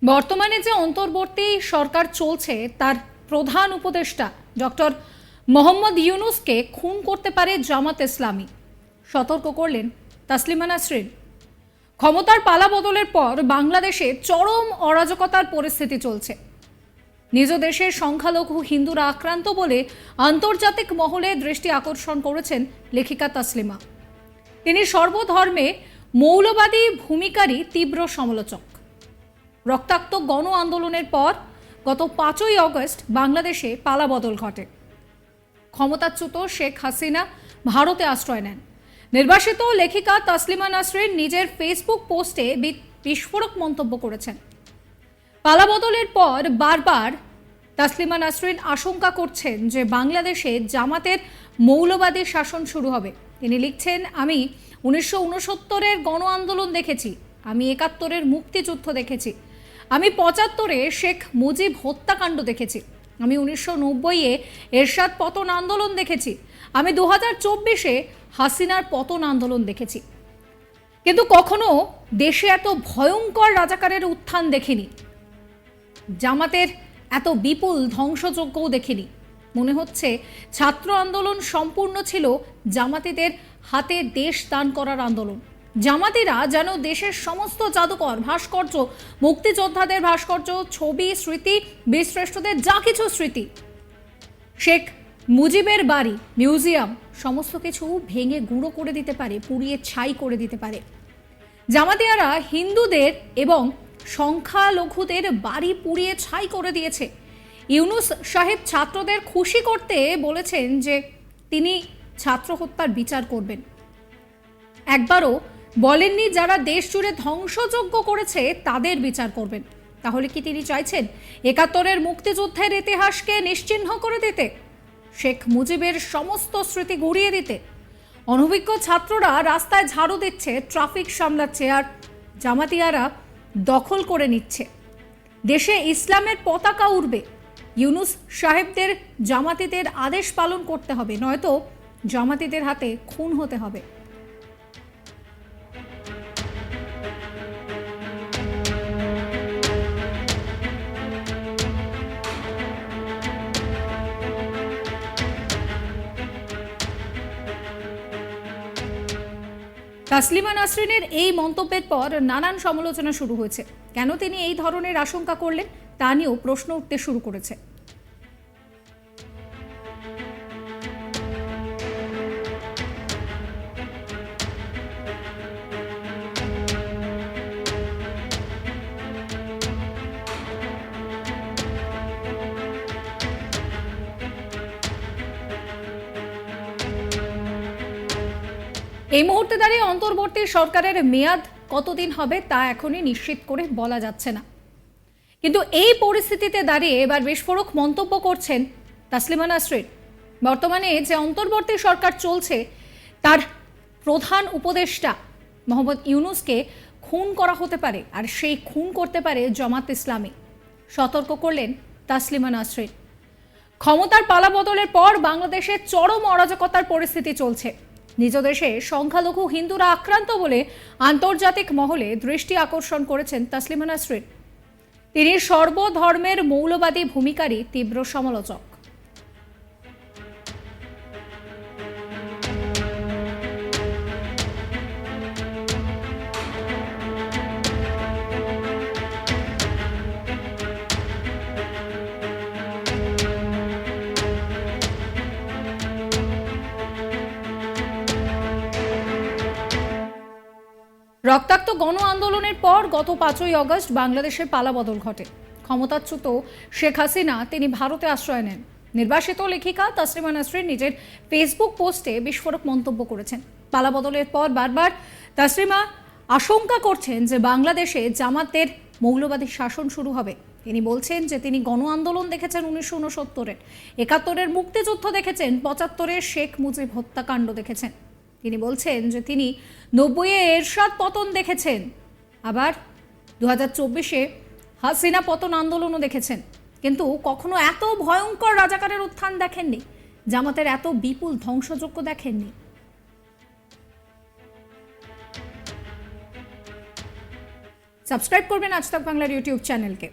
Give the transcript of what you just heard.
বর্তমানে যে অন্তর্বর্তী সরকার চলছে তার প্রধান উপদেষ্টা ডক্টর মোহাম্মদ ইউনূসকে খুন করতে পারে জামাত ইসলামী, সতর্ক করলেন তাসলিমা নাসরিন। ক্ষমতার পালাবদলের পর বাংলাদেশে চরম অরাজকতার পরিস্থিতি চলছে। নিজ দেশের সংখ্যালঘু হিন্দুরা আক্রান্ত বলে আন্তর্জাতিক মহলে দৃষ্টি আকর্ষণ করেছেন লেখিকা তাসলিমা। তিনি সর্বধর্মে মৌলবাদী ভূমিকারই তীব্র সমালোচক। রক্তাক্ত গণ আন্দোলনের পর গত 5ই অগস্ট বাংলাদেশে পালাবদল ঘটে। ক্ষমতাচ্যুত শেখ হাসিনা ভারতে আশ্রয় নেন। নির্বাসিত লেখিকা তাসলিমা নাসরিন নিজের ফেসবুক পোস্টে বিস্ফোরক মন্তব্য করেছেন। পালাবদলের পর বারবার তাসলিমা নাসরিন আশঙ্কা করছেন যে বাংলাদেশে জামাতের মৌলবাদী শাসন শুরু হবে। তিনি লিখছেন, আমি 1969-এর গণ আন্দোলন দেখেছি, আমি 71-এর মুক্তিযুদ্ধ দেখেছি, আমি 75-এ শেখ মুজিব হত্যাকাণ্ড দেখেছি, আমি 1990-এ এরশাদ পতন আন্দোলন দেখেছি, আমি 2024-এ হাসিনার পতন আন্দোলন দেখেছি, কিন্তু কখনো দেশে এত ভয়ঙ্কর রাজাকারের উত্থান দেখিনি, জামাতের এত বিপুল ধ্বংসযজ্ঞও দেখিনি। মনে হচ্ছে ছাত্র আন্দোলন সম্পূর্ণ ছিল জামাতিদের হাতে দেশ দান করার আন্দোলন। জামাতিরা যেন দেশের সমস্ত জাদুকর, ভাস্কর্য, মুক্তিযোদ্ধাদের ভাস্কর্য, ছবি, স্মৃতি, বীরশ্রেষ্ঠদের যা কিছু স্মৃতি, শেখ মুজিবের বাড়ি, মিউজিয়াম, সমস্ত কিছু ভেঙে গুঁড়ো করে দিতে পারে, পুড়িয়ে ছাই করে দিতে পারে। জামাতিয়ারা হিন্দুদের এবং সংখ্যালঘুদের বাড়ি পুড়িয়ে ছাই করে দিয়েছে। ইউনূস সাহেব ছাত্রদের খুশি করতে বলেছেন যে তিনি ছাত্র হত্যার বিচার করবেন। একবারও বলেননি যারা দেশ জুড়ে ধ্বংসযজ্ঞ করেছে তাদের বিচার করবেন। তাহলে কি তিনি চাইছেন 71-এর মুক্তিযুদ্ধের ইতিহাসকে নিশ্চিহ্ন করে দিতে, শেখ মুজিবের সমস্ত স্মৃতি গুঁড়িয়ে দিতে? অনভিজ্ঞ ছাত্ররা রাস্তায় ঝাড়ু দিচ্ছে, ট্রাফিক সামলাচ্ছে, আর জামাতিয়ারা দখল করে নিচ্ছে। দেশে ইসলামের পতাকা উড়বে। ইউনূস সাহেবদের জামাতিদের আদেশ পালন করতে হবে, নয়তো জামাতিদের হাতে খুন হতে হবে। তাসলিমা নাসরিনের এই মন্তব্যের পর নানান সমালোচনা শুরু হয়েছে। কেন তিনি এই ধরনের আশঙ্কা করলেন তা নিয়েও প্রশ্ন উঠতে শুরু করেছে। এই মুহূর্তে দাঁড়িয়ে অন্তর্বর্তী সরকারের মেয়াদ কতদিন হবে তা এখনই নিশ্চিত করে বলা যাচ্ছে না। কিন্তু এই পরিস্থিতিতে দাঁড়িয়ে এবার বিস্ফোরক মন্তব্য করছেন তাসলিমা নাসরিন। বর্তমানে যে অন্তর্বর্তী সরকার চলছে তার প্রধান উপদেষ্টা মোহাম্মদ ইউনূসকে খুন করা হতে পারে, আর সেই খুন করতে পারে জামাত ইসলামী, সতর্ক করলেন তাসলিমা নাসরিন। ক্ষমতার পালাবদলের পর বাংলাদেশে চরম অরাজকতার পরিস্থিতি চলছে। নিজ দেশে সংখ্যালঘু হিন্দুরা আক্রান্ত বলে আন্তর্জাতিক মহলে দৃষ্টি আকর্ষণ করেছেন তাসলিমা নাসরিন। তিনি সর্বধর্মের মৌলবাদী ভূমিকারই তীব্র সমালোচক। রক্তাক্ত গণ আন্দোলনের পর গত 5ই অগস্ট বাংলাদেশে পালাবদল ঘটে। ক্ষমতাচ্যুত শেখ হাসিনা তিনি ভারতে আশ্রয় নেন। নির্বাসিত লেখিকা তাসলিমা নাসরিন নিজের ফেসবুক পোস্টে বিস্ফোরক মন্তব্য করেছেন। পালাবদলের পর বারবার তাসলিমা আশঙ্কা করছেন যে বাংলাদেশে জামাতের মৌলবাদী শাসন শুরু হবে। তিনি বলছেন যে তিনি গণ আন্দোলন দেখেছেন 1969-এর, 71-এর মুক্তিযুদ্ধ দেখেছেন, 75-এর শেখ মুজিব হত্যাকাণ্ড দেখেছেন। তিনি বলছেন যে তিনি 90-এ এরশাদ পতন দেখেছেন, আবার 2024-এ হাসিনা পতন আন্দোলনও দেখেছেন, কিন্তু কখনো এত ভয়ঙ্কর রাজাকারের উত্থান দেখেননি, জামাতের এত বিপুল ধ্বংসযজ্ঞ দেখেননি। সাবস্ক্রাইব করবেন আজ তাক বাংলার ইউটিউব চ্যানেলকে।